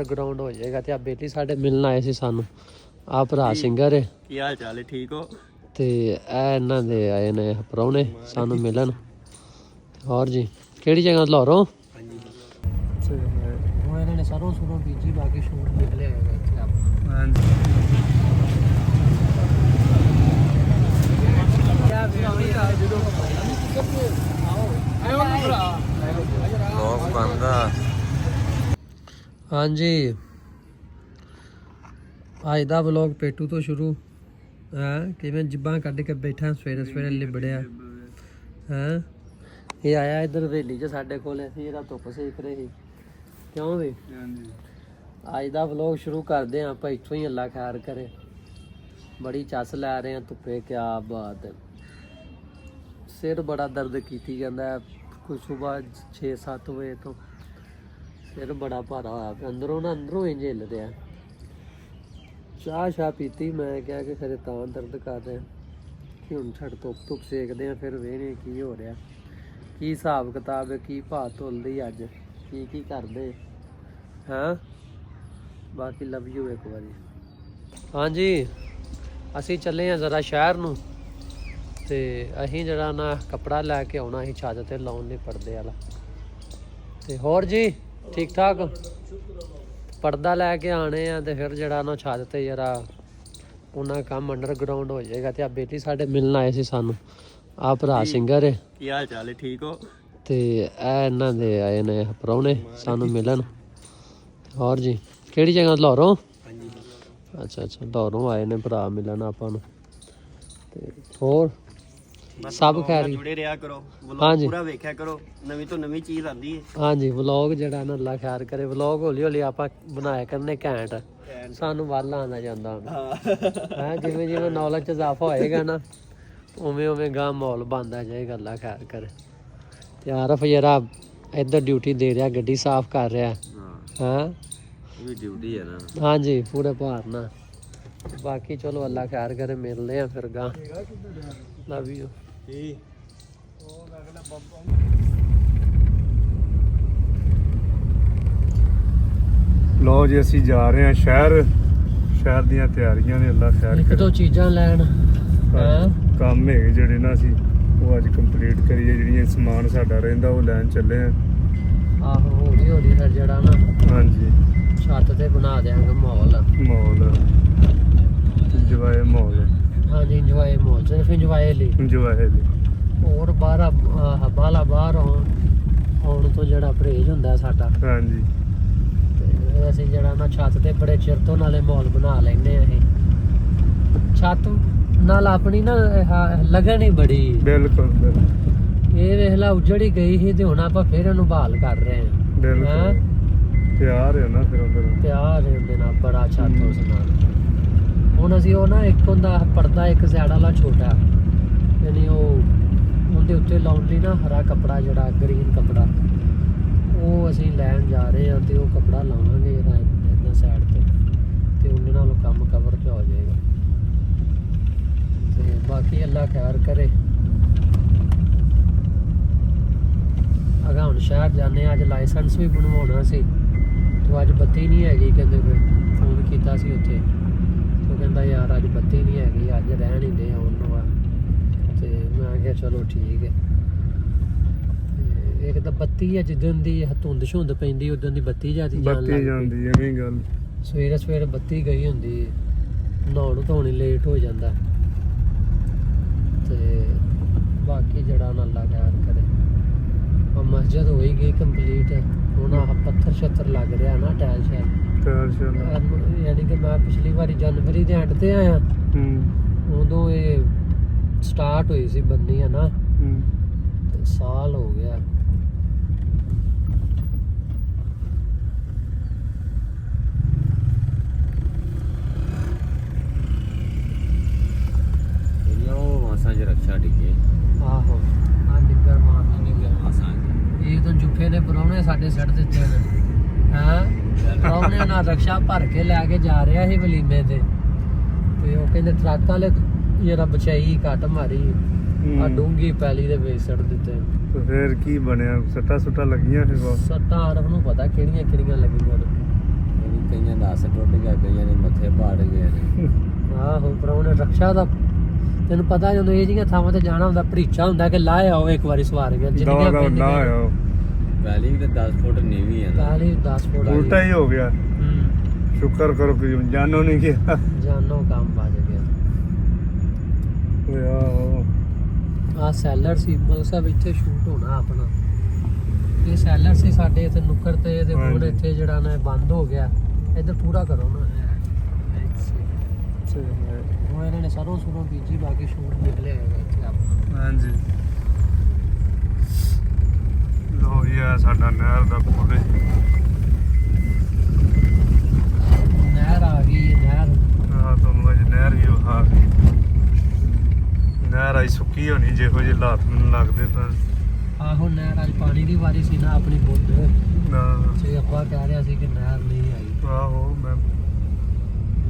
Underground ਹੋ ਜਾਏਗਾ। ਤੇ ਆ ਬੇਟੀ ਸਾਡੇ ਮਿਲਣ ਆਏ ਸੀ ਸਾਨੂੰ, ਆ ਭਰਾ ਸਿੰਗਰ ਹੈ। ਕੀ ਹਾਲ ਚਾਲ ਹੈ? ਠੀਕ ਹੋ? ਤੇ ਇਹ ਇਹਨਾਂ ਦੇ ਆਏ ਨੇ ਪ੍ਰਾਹੁਣੇ ਸਾਨੂੰ ਮਿਲਣ। ਹੋਰ ਜੀ ਕਿਹੜੀ ਜਗ੍ਹਾ ਲਾਹੌਰੋਂ? ਹਾਂਜੀ ਉਹ ਇਹਨਾਂ ਨੇ ਸਰੋਂ ਸੁਰੋਂ ਬੀਜੀ, ਬਾਕੀ ਸ਼ੂਟ ਨਿਕਲਿਆ ਹੈਗਾ ਇੱਥੇ ਆਪਣਾ। ਹਾਂਜੀ ਲੋਕ ਬੰਦਾ। ਹਾਂਜੀ ਅੱਜ ਦਾ ਵਲੋਗ ਪੇਟੂ ਤੋਂ ਸ਼ੁਰੂ ਹੈ। ਕਿਵੇਂ ਜਿੱਬਾਂ ਕੱਢ ਕੇ ਬੈਠਾ ਸਵੇਰੇ ਸਵੇਰੇ ਲਿਬੜਿਆ ਹੈ। ਇਹ ਆਇਆ ਇੱਧਰ ਹਵੇਲੀ 'ਚ ਸਾਡੇ ਕੋਲ, ਅਸੀਂ ਇਹਦਾ ਧੁੱਪ ਸੇਕ ਰਹੇ ਸੀ। ਕਿਉਂ ਵੀ ਅੱਜ ਦਾ ਵਲੋਗ ਸ਼ੁਰੂ ਕਰਦੇ ਹਾਂ ਆਪਾਂ ਇੱਥੋਂ ਹੀ। ਅੱਲਾ ਖੈਰ ਕਰੇ। ਬੜੀ ਚੱਸ ਲੈ ਰਹੇ ਹਾਂ ਧੁੱਪੇ, ਕਿਆ ਬਾਤ ਹੈ। ਸਿਰ ਬੜਾ ਦਰਦ ਕੀਤੀ ਜਾਂਦਾ ਕੋਈ ਸੁਬਾਹ 6-7 ਵਜੇ ਤੋਂ। ਸਿਰ ਬੜਾ ਭਾਰਾ ਹੋਇਆ ਪਿਆ ਅੰਦਰੋਂ ਇੰਝ ਹਿੱਲ ਰਿਹਾ। ਚਾਹ ਪੀਤੀ, ਮੈਂ ਕਿਹਾ ਕਿ ਖਰੇ ਤਾਂ ਦਰਦ ਕਰ ਰਿਹਾ ਕਿ ਹੁਣ ਛੱਡ ਧੁੱਪ ਸੇਕਦੇ ਆ, ਫਿਰ ਵੇਖਦੇ ਕੀ ਹੋ ਰਿਹਾ, ਕੀ ਹਿਸਾਬ ਕਿਤਾਬ ਹੈ, ਕੀ ਭਾਅ ਤੁਲਦੀ ਅੱਜ, ਕੀ ਕਰਦੇ ਹਾਂ। ਬਾਕੀ ਲਵ ਯੂ ਇੱਕ ਵਾਰੀ। ਹਾਂਜੀ ਅਸੀਂ ਚੱਲੇ ਹਾਂ ਜ਼ਰਾ ਸ਼ਹਿਰ ਨੂੰ, ਤੇ ਅਸੀਂ ਜਿਹੜਾ ਨਾ ਕੱਪੜਾ ਲੈ ਕੇ ਆਉਣਾ ਅਸੀਂ ਛੱਤ ਤੇ ਲਾਉਣ ਲਈ ਪਰਦੇ ਵਾਲਾ। ਤੇ ਹੋਰ ਜੀ ਠੀਕ ਠਾਕ? ਪਰਦਾ ਲੈ ਕੇ ਆਣੇ ਆ ਤੇ ਫਿਰ ਜਿਹੜਾ ਨਾ ਛੱਤ ਤੇ ਜਿਹੜਾ ਉਹਨਾਂ ਕੰਮ ਅੰਡਰਗਰਾਉਂਡ ਹੋ ਜਾਏਗਾ। ਤੇ ਆ ਬੇਟੀ ਸਾਡੇ ਮਿਲਣ ਆਏ ਸੀ ਸਾਨੂੰ, ਆ ਭਰਾ ਸਿੰਗਰ ਹੈ। ਕੀ ਹਾਲ ਚਾਲ ਹੈ? ਠੀਕ ਹੋ? ਤੇ ਇਹ ਇਹਨਾਂ ਦੇ ਆਏ ਨੇ ਪ੍ਰਾਹੁਣੇ ਸਾਨੂੰ ਮਿਲਣ। ਹੋਰ ਜੀ ਕਿਹੜੀ ਜਗ੍ਹਾ? ਲਾਹੌਰੋਂ? ਹਾਂਜੀ ਅੱਛਾ ਲਾਹੌਰੋਂ ਆਏ ਨੇ ਭਰਾ ਮਿਲਣ ਆਪਾਂ ਨੂੰ। ਤੇ ਹੋਰ ਸਭ ਖੈਰ? ਜੁੜੇ ਰਿਹਾ ਕਰੋ, ਵਲੌਗ ਹਾਂਜੀ ਪੂਰਾ ਵੇਖਿਆ ਕਰੋ, ਨਵੀਂ ਤੋਂ ਨਵੀਂ ਚੀਜ਼ ਆਉਂਦੀ ਹੈ। ਹਾਂਜੀ ਵਲੌਗ ਜਿਹੜਾ ਨਾ ਅੱਲਾ ਖੈਰ ਕਰੇ। ਵਲੌਗ ਹੌਲੀ ਹੌਲੀ ਆਪਾਂ ਬਣਾਇਆ ਕਰਨੇ ਘੈਂਟ, ਸਾਨੂੰ ਵੱਲ ਆਉਂਦਾ ਜਾਂਦਾ ਹੈ। ਜਿਵੇਂ ਜਿਵੇਂ ਨੌਲੇਜ 'ਚ ਇਜ਼ਾਫਾ ਹੋਏਗਾ ਨਾ, ਉਵੇਂ ਉਵੇਂ ਗਾਂ ਮਾਹੌਲ ਬਣਦਾ ਜਾਏਗਾ। ਅੱਲਾ ਖੈਰ ਕਰੇ। ਤੇ ਆਰਫ ਯਾਰਾ ਇੱਧਰ ਡਿਊਟੀ ਦੇ ਰਿਹਾ, ਗੱਡੀ ਸਾਫ਼ ਕਰ ਰਿਹਾ ਹੈ। ਇਹ ਵੀ ਡਿਊਟੀ ਹੈ ਨਾ। ਹਾਂਜੀ ਪੂਰੇ ਭਾਰ ਨਾਲ। ਬਾਕੀ ਚਲੋ ਅੱਲਾ ਖੈਰ ਕਰੇ, ਮਿਲਦੇ ਆ ਫਿਰ ਗਾਂ। Love you. ਲੋ ਜੀ ਅਸੀਂ ਜਾ ਰਹੇ ਹਾਂ ਸ਼ਹਿਰ ਦੀਆਂ ਤਿਆਰੀਆਂ ਨੇ। ਅੱਲਾ ਖੈਰ ਇੱਕ ਕਰੇ। ਦੋ ਚੀਜ਼ਾਂ ਲੈਣ ਕੰਮ ਹੈਗੇ ਜਿਹੜੇ ਨਾ ਅਸੀਂ ਉਹ ਅੱਜ ਕੰਪਲੀਟ ਕਰੀਏ। ਜਿਹੜੀਆਂ ਸਮਾਨ ਸਾਡਾ ਰਹਿੰਦਾ ਉਹ ਲੈਣ ਚੱਲੇ ਆ। ਆਹੋ ਹੌਲੀ ਹੌਲੀ ਫਿਰ ਜਿਹੜਾ ਨਾ ਹਾਂਜੀ ਛੱਤ ਤੇ ਬਣਾ ਦਿਆਂਗੇ ਮਾਹੌਲ ਇੰਜੋਏ ਮਾਹੌਲ। ਹਾਂਜੀ ਇੰਜੋਏ ਮਾਹੌਲ, ਸਿਰਫ ਇੰਜੋਏ ਲਈ। ਹੋਰ ਬਾਹਰ ਆਉਣ ਤੋਂ ਜਿਹੜਾ ਪਰਹੇਜ਼ ਹੁੰਦਾ ਸਾਡਾ। ਹਾਂਜੀ ਤੇ ਅਸੀਂ ਜਿਹੜਾ ਨਾ ਛੱਤ ਤੇ ਬੜੇ ਚਿਰ ਤੋਂ ਨਾਲੇ ਮਾਹੌਲ ਬਣਾ ਲੈਂਦੇ ਆ। ਅਸੀਂ ਛੱਤ ਨਾਲ ਆਪਣੀ ਨਾ ਲਗਨ ਹੀ ਬੜੀ। ਬਿਲਕੁਲ ਇਹ ਵੇਖ ਲਾ ਉਜੜੀ ਗਈ ਸੀ ਤੇ ਹੁਣ ਆਪਾਂ ਫਿਰ ਇਹਨੂੰ ਬਹਾਲ ਕਰ ਰਹੇ ਹਾਂ। ਬਿਲਕੁਲ ਪਿਆਰ ਹੈ ਨਾ ਫਿਰ ਉਹਦਾ। ਪਿਆਰ ਹੈ ਉਹਦੇ ਨਾਲ ਬੜਾ ਛੱਤ ਉਸ ਨਾਲ। ਹੁਣ ਅਸੀਂ ਉਹ ਨਾ ਇੱਕ ਹੁੰਦਾ ਪਰਦਾ ਇੱਕ ਸਾਈਡ ਵਾਲਾ ਛੋਟਾ, ਯਾਨੀ ਉਹਦੇ ਉੱਤੇ ਲਾਉਣ ਲਈ ਨਾ ਹਰਾ ਕੱਪੜਾ ਜਿਹੜਾ ਗ੍ਰੀਨ ਕੱਪੜਾ ਉਹ ਅਸੀਂ ਲੈਣ ਜਾ ਰਹੇ ਹਾਂ। ਤੇ ਉਹ ਕੱਪੜਾ ਲਾਵਾਂਗੇ ਇਹਦਾ ਸਾਈਡ ਤੇ ਉਹਦੇ ਨਾਲ ਕੰਮ ਕਵਰ ਹੋ ਜਾਏਗਾ। ਤੇ ਬਾਕੀ ਅੱਲਾ ਖੈਰ ਕਰੇ। ਅਗਾ ਹੁਣ ਸ਼ਹਿਰ ਜਾਂਦੇ, ਅੱਜ ਲਾਇਸੈਂਸ ਵੀ ਬਣਵਾਉਣਾ ਸੀ ਤੇ ਅੱਜ ਬੱਤੀ ਨਹੀਂ ਹੈਗੀ। ਕਹਿੰਦੇ ਫਿਰ ਫੋਨ ਕੀਤਾ ਸੀ ਉੱਥੇ, ਉਹ ਕਹਿੰਦਾ ਯਾਰ ਅੱਜ ਬੱਤੀ ਨਹੀਂ ਹੈਗੀ, ਅੱਜ ਰਹਿਣ ਹੀ ਦੇ ਆਉਣ ਨੂੰ। ਤੇ ਮੈਂ ਕਿਹਾ ਚਲੋ ਠੀਕ ਹੈ। ਇੱਕ ਤਾਂ ਬੱਤੀ ਹੈ ਜਿੱਦਣ ਦੀ ਧੁੰਦ ਪੈਂਦੀ ਉਦੋਂ ਦੀ ਬੱਤੀ ਜਾਂਦੀ ਐਵੇਂ ਗੱਲ। ਸਵੇਰੇ ਬੱਤੀ ਗਈ ਹੁੰਦੀ, ਨਹਾਉਣ ਧੋਣ ਲੇਟ ਹੋ ਜਾਂਦਾ। ਤੇ ਬਾਕੀ ਜਿਹੜਾ ਨਾ ਅੱਲਾ ਖੈਰ ਕਰੇ। ਮਸਜਿਦ ਹੋਈ ਗਈ ਕੰਪਲੀਟ। ਹੁਣ ਆਹ ਪੱਥਰ ਛੱਤਰ ਲੱਗ ਰਿਹਾ ਨਾ, ਟਾਇਲ ਯਾਨੀ ਕਿ ਮੈਂ ਪਿਛਲੀ ਵਾਰੀ ਜਨਵਰੀ ਦੇ ਐਂਡ ਤੇ ਆਇਆ, ਉਦੋਂ ਇਹ ਸਟਾਰਟ ਹੋਈ ਸੀ ਬੰਨੀ ਹੈ ਨਾ। ਤੇ ਸਾਲ ਹੋ ਗਿਆ। ਰਕਸ਼ਾ ਡਿੱਗੇ। ਆਹੋ ਆ ਨਿੱਗਰ ਇਹ ਤਾਂ ਜੁੱਫੇ ਦੇ ਪ੍ਰਾਹੁਣੇ ਸਾਡੇ ਸਿਰ ਦਿੱਤੇ ਨੇ। ਪ੍ਰਾਹੁਣੇ ਨਾਲ ਰਕਸ਼ਾ ਭਰ ਕੇ ਲੈ ਕੇ ਜਾ ਰਿਹਾ ਸੀ ਵਲੀਮੇ ਤੇ ਉਹ ਕਹਿੰਦੇ ਟਰੱਕ ਵਾਲੇ ਜਿਹੜਾ ਬਚਾਈ ਘੱਟ ਮਾਰੀ ਆ ਡੂੰਗੀ ਪੈਲੀ ਦੇ ਵਿੱਚ ਸੜ ਦਿੱਤੇ। ਫਿਰ ਕੀ ਬਣਿਆ? ਸੱਟਾਂ ਲੱਗੀਆਂ? ਫਿਰ ਸੱਟਾਂ ਆਰਫ ਨੂੰ ਪਤਾ ਕਿਹੜੀਆਂ ਲੱਗੀਆਂ ਨੇ। ਕਈਆਂ ਦਾ ਹੱਥ ਟੁੱਟ ਗਿਆ, ਕਈਆਂ ਦੇ ਮੱਥੇ ਪਾੜ ਗਏ ਨੇ। ਆਹੋ ਪ੍ਰਾਹੁਣੇ ਰਕਸ਼ਾ ਦਾ ਤੈਨੂੰ ਪਤਾ ਜਦੋਂ ਇਹ ਜਿਹੀਆਂ ਥਾਵਾਂ ਤੇ ਜਾਣਾ ਹੁੰਦਾ ਭਰੀਚਾ ਹੁੰਦਾ ਕਿ ਲਾਇਆ ਆਓ ਇੱਕ ਵਾਰੀ ਸਵਾਰ ਗਿਆ ਦਵਾ ਦਾ ਨਾ ਆਇਆ ਪਹਿਲੀ ਵੀ ਤੇ 10 ਫੁੱਟ ਨੀਵੀਂ ਹੈ ਨਾ। ਪਹਿਲੀ 10 ਫੁੱਟ ਉਲਟਾ ਹੀ ਹੋ ਗਿਆ। ਸ਼ੁਕਰ ਕਰੋ ਕਿ ਜਾਨੋ ਨਹੀਂ ਗਿਆ। ਜਾਨੋਂ ਕੰਮ ਬਚ ਗਿਆ। ਓਏ ਆ ਸੈਲਰ ਸੀ ਮਤਲਬ ਸਭ ਇੱਥੇ ਸ਼ੂਟ ਹੋਣਾ ਆਪਣਾ। ਇਹ ਸੈਲਰ ਸੀ ਸਾਡੇ ਇੱਥੇ ਨੁੱਕਰ ਤੇ ਤੇ ਹੁਣ ਇੱਥੇ ਜਿਹੜਾ ਨਾ ਬੰਦ ਹੋ ਗਿਆ। ਇੱਧਰ ਪੂਰਾ ਕਰੋ ਨਾ ਹੁਣ ਇਹਨਾਂ ਨੇ ਸਰੋਂ ਸੁਰੋਂ ਬੀਜੀ ਬਾਕੀ ਸ਼ੂਟ ਨਿਕਲੇ ਹੋਏਗਾ ਇੱਥੇ ਆਪਣਾ। ਹਾਂਜੀ ਲੋ ਇਹ ਸਾਡਾ ਨਹਿਰ ਦਾ ਪੁੱਲ। ਨਹਿਰ ਆ ਗਈ ਹੈ ਨਹਿਰ। ਹਾਂ ਤੁਹਾਨੂੰ ਅੱਜ ਨਹਿਰ ਹੀ ਵਿਖਾ ਗਈ। ਨਹਿਰ ਆਈ ਸੁੱਕੀ ਹੋਣੀ ਜਿਹੋ ਜਿਹੇ ਹਾਲਾਤ ਮੈਨੂੰ ਲੱਗਦੇ ਤਾਂ। ਆਹੋ ਨਹਿਰ ਅੱਜ ਪਾਣੀ ਦੀ ਵਾਰੀ ਸੀ ਨਾ ਆਪਣੀ ਬੁੱਧ ਨਾ ਤੇ ਆਪਾਂ ਕਹਿ ਰਿਹਾ ਸੀ ਕਿ ਨਹਿਰ ਨਹੀਂ ਆਈ। ਆਹੋ ਮੈਂ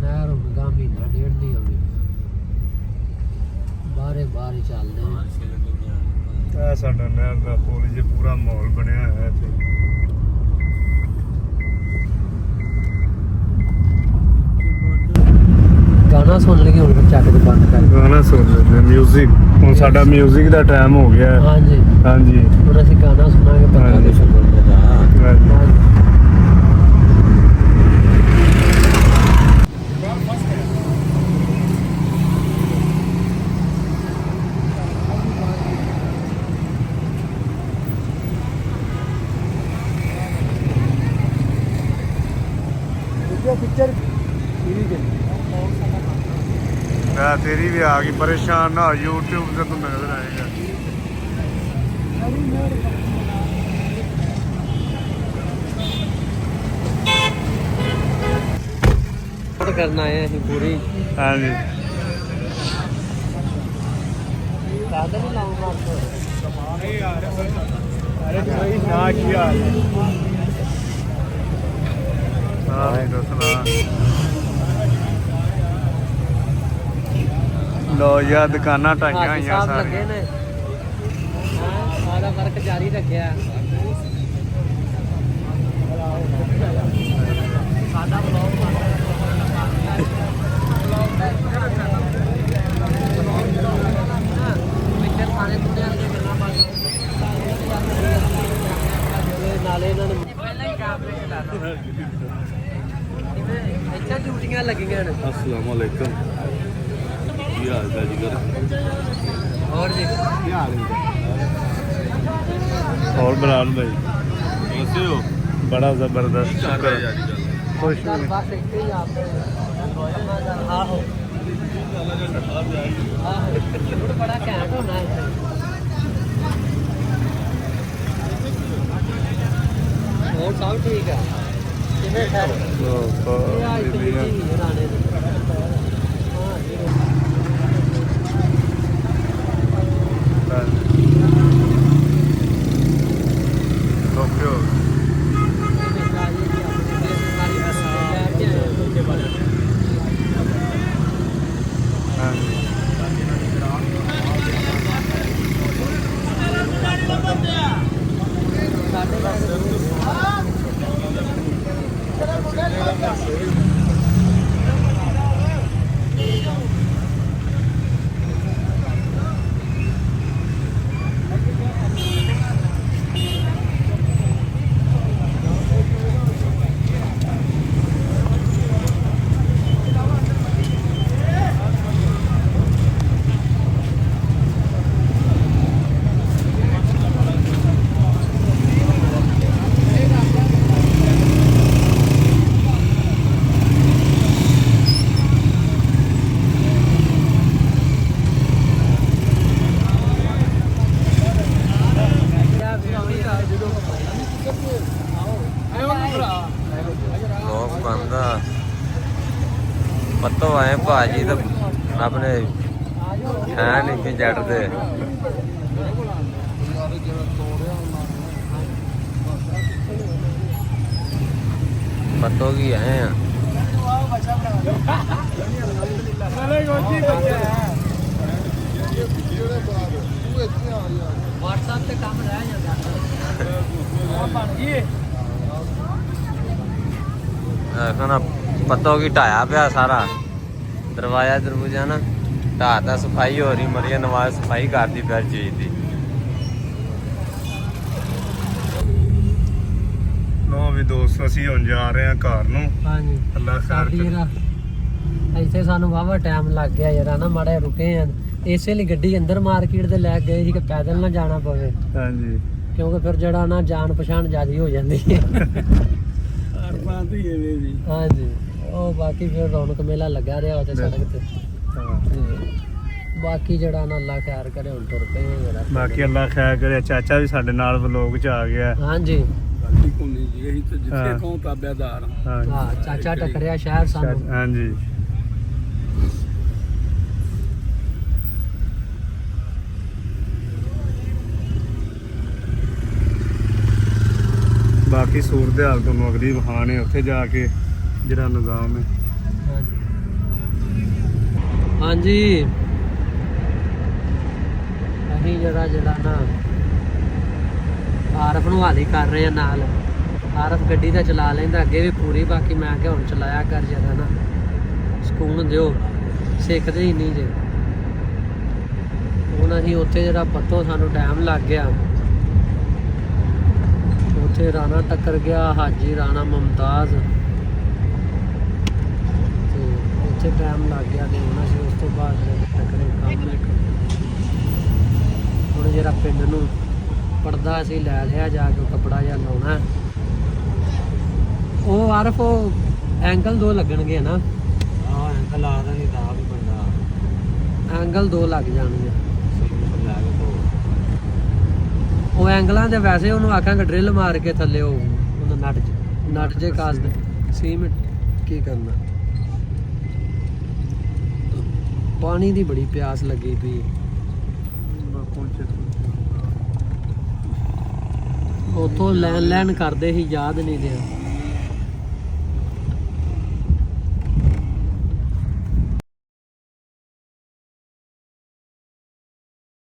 ਨਹਿਰ ਹੁਣ ਗਾ ਮਹੀਨਾ ਡੇਢ ਨਹੀਂ ਆਉਣੀ। ਬਾਹਰ ਹੀ ਚੱਲਦੇ ਆ। ਇਹ ਸਾਡਾ ਨਹਿਰ ਦਾ ਪੁੱਲ ਜੇ ਪੂਰਾ ਮਾਹੌਲ ਬਣਿਆ ਹੋਇਆ ਇੱਥੇ। ਗਾਣਾ ਸੁਣ ਲਈਏ ਹੁਣ ਫਿਰ ਚੱਕ ਕੇ ਬੰਦ ਕਰ। ਗਾਣਾ ਸੁਣ ਲੈਂਦੇ ਮਿਊਜ਼ਿਕ। ਹੁਣ ਸਾਡਾ ਮਿਊਜ਼ਿਕ ਦਾ ਟਾਈਮ ਹੋ ਗਿਆ। ਹਾਂਜੀ ਹਾਂਜੀ ਹੁਣ ਅਸੀਂ ਗਾਣਾ ਸੁਣਾਂਗੇ ਪਤਾ ਹਾਂਜੀ। ਨਹੀਂ ਚੱਲਦਾ। ਹਾਂਜੀ। पिक्चर तेरी भी आ गई। परेशान ना हो, यूट्यूब से तो नजर आएगा। करना है ਅਸੀਂ ਪੂਰੀ। ਹਾਂਜੀ ਕਾਹਦੇ ਨੂੰ ਲਾਉਂਗਾ ਨਹੀਂ ਆ ਰਿਹਾ ਅਰੇ ਭਾਈ ਨਾ ਕੀ ਹਾਲ ਹੈ। ਹਾਂ ਦੱਸਣਾ ਲੋ ਯਾ ਦੁਕਾਨਾਂ ਢਾਈਆਂ ਹੋਈਆਂ ਲੱਗੇ ਸਾਰੀਆਂ। ਨੇ ਸਾਰਾ ਵਰਕ ਜਾਰੀ ਰੱਖਿਆ। ਸਾਡਾ ਵਲੌਗ ਨਾਲੇ ਇਹਨਾਂ ਨੇ ਪਹਿਲਾਂ ਹੀ ਕਾਮਰੇ ਚਲਾਣਾ। ਇੱਥੇ ਡਿਊਟੀਆਂ ਲੱਗੀਆਂ ਨੇ। अस्सलाम वालेकुम। ਕੀ ਹਾਲ ਹੈ ਜੀ ਗਰ? ਹੋਰ ਜੀ ਕੀ ਹਾਲ ਹੈ? और बराल भाई कैसे हो? बड़ा जबरदस्त शुक्र खुश ਚੱਲ ਬਸ ਇੱਥੇ ਹੀ ਆਪੇ ਆਹੋ ਆਹੋ ਬੜਾ ਘੈਂਟ ਹੋਣਾ ਇੱਥੇ। ਹੋਰ ਸਭ ਠੀਕ ਹੈ ਕਿਵੇਂ ਖੈਰ ਇਹ ਆ ਇੱਥੇ ਜੀ ਰਾਣੇ ਦੇ पत्तो आए भाजी तो अपने है नहीं जट दे पत्तों की आए हैं। WhatsApp पे काम रह जाता है। कहना पत्तों की ढाया पिया सारा दरवाजा दरवाजा ना ढाता सफाई हो रही मरिया नवाज सफाई करती फिर चीज की ਲੋ ਵੀ ਦੋਸਤੋ ਅਸੀਂ ਹੁਣ ਜਾ ਰਹੇ ਹਾਂ ਘਰ ਨੂੰ ਹਾਂਜੀ ਅੱਲਾ ਖੈਰ ਸਾਡੀ ਕਰੇ ਯਾਰ ਇੱਥੇ ਸਾਨੂੰ ਵਾਵਾ ਟਾਈਮ ਲੱਗ ਗਿਆ ਯਾਰ ਨਾ ਮਾੜੇ ਰੁਕੇ ਆ ਇਸੇ ਲਈ ਗੱਡੀ ਅੰਦਰ ਮਾਰਕੀਟ ਦੇ ਲੈ ਗਏ ਸੀ ਕਿ ਪੈਦਲ ਨਾ ਜਾਣਾ ਪਵੇ ਹਾਂਜੀ ਕਿਉਂਕਿ ਫਿਰ ਜਿਹੜਾ ਨਾ ਜਾਣ ਪਛਾਣ ਜ਼ਿਆਦੀ ਹੋ ਜਾਂਦੀ ਹੈ ਹਾਂਜੀ ਉਹ ਬਾਕੀ ਫਿਰ ਰੌਣਕ ਮੇਲਾ ਲੱਗਾ ਰਿਹਾ ਉੱਥੇ ਸੜਕ ਤੇ ਹਾਂ ਤੇ ਬਾਕੀ ਜਿਹੜਾ ਨਾ ਅੱਲਾ ਖੈਰ ਕਰੇ ਹੁਣ ਤੁਰ ਪਏ ਆ ਯਾਰ ਬਾਕੀ ਅੱਲਾ ਖੈਰ ਕਰੇ ਚਾਚਾ ਵੀ ਸਾਡੇ ਨਾਲ ਵਲੋਗ 'ਚ ਆ ਗਿਆ ਹਾਂਜੀ ਹਾਂ ਹਾਂ ਚਾਚਾ ਟੱਕਰਿਆ ਸ਼ਹਿਰ ਸਾਨੂੰ ਹਾਂਜੀ ਬਾਕੀ ਸੂਰਤ ਹਾਲ ਤੁਹਾਨੂੰ ਅਗਲੀ ਵਿਖਾਣੇ ਉੱਥੇ ਜਾ ਕੇ ਜਿਹੜਾ ਨਿਜ਼ਾਮ ਹੈ ਹਾਂਜੀ ਅਸੀਂ ਜਿਹੜਾ ਨਾ ਆਰਫ ਨੂੰ ਹਾਲੀ ਕਰ ਰਹੇ ਆ ਨਾਲ ਆਰਫ ਗੱਡੀ ਤਾਂ ਚਲਾ ਲੈਂਦਾ ਅੱਗੇ ਵੀ ਪੂਰੀ ਬਾਕੀ ਮੈਂ ਕਿਹਾ ਹੁਣ ਚਲਾਇਆ ਕਰ ਜਰਾ ਨਾ ਸਕੂਨ ਦਿਓ ਸਿੱਖਦੇ ਹੀ ਨਹੀਂ ਜੇ ਹੁਣ ਅਸੀਂ ਉੱਥੇ ਜਿਹੜਾ ਪੱਤੋਂ ਸਾਨੂੰ ਟਾਈਮ ਲੱਗ ਗਿਆ ਉੱਥੇ ਰਾਣਾ ਟੱਕਰ ਗਿਆ ਹਾਜੀ ਰਾਣਾ ਮੁਮਤਾਜ਼ ਤੇ ਉੱਥੇ ਟਾਈਮ ਲੱਗ ਗਿਆ ਤੇ ਹੁਣ ਅਸੀਂ ਉਸ ਤੋਂ ਬਾਅਦ ਟੱਕਰੇ ਕੰਮ ਇੱਕ ਹੁਣ ਜਿਹੜਾ ਪਿੰਡ ਨੂੰ ਪਰਦਾ ਅਸੀਂ ਲੈ ਲਿਆ ਜਾ ਕੇ ਕੱਪੜਾ ਜਿਹਾ ਲਾਉਣਾ ਉਹ ਆਰਫ ਐਂਗਲ 2 ਲੱਗਣਗੇ ਨਾ ਹਾਂ ਅੰਕਲ ਆ ਨਹੀਂ ਤਾਂ ਵੀ ਬੰਦਾ ਐਂਗਲ 2 ਲੱਗ ਜਾਣਗੇ ਲੈ ਕੇ ਉਹ ਐਂਗਲਾਂ ਦੇ ਵੈਸੇ ਉਹਨੂੰ ਆਖਾਂਗੇ ਡਰਿਲ ਮਾਰ ਕੇ ਥੱਲੇ ਉਹ ਉਹਨਾਂ ਨਟ ਜੇ ਕਾਸ ਦੇ ਸੀਮੈਂਟ ਕੀ ਕਰਨਾ ਪਾਣੀ ਦੀ ਬੜੀ ਪਿਆਸ ਲੱਗੀ ਪਈ ਉਥੋਂ ਲੈਣ ਕਰਦੇ ਹੀ ਯਾਦ ਨਹੀਂ ਰਿਹਾ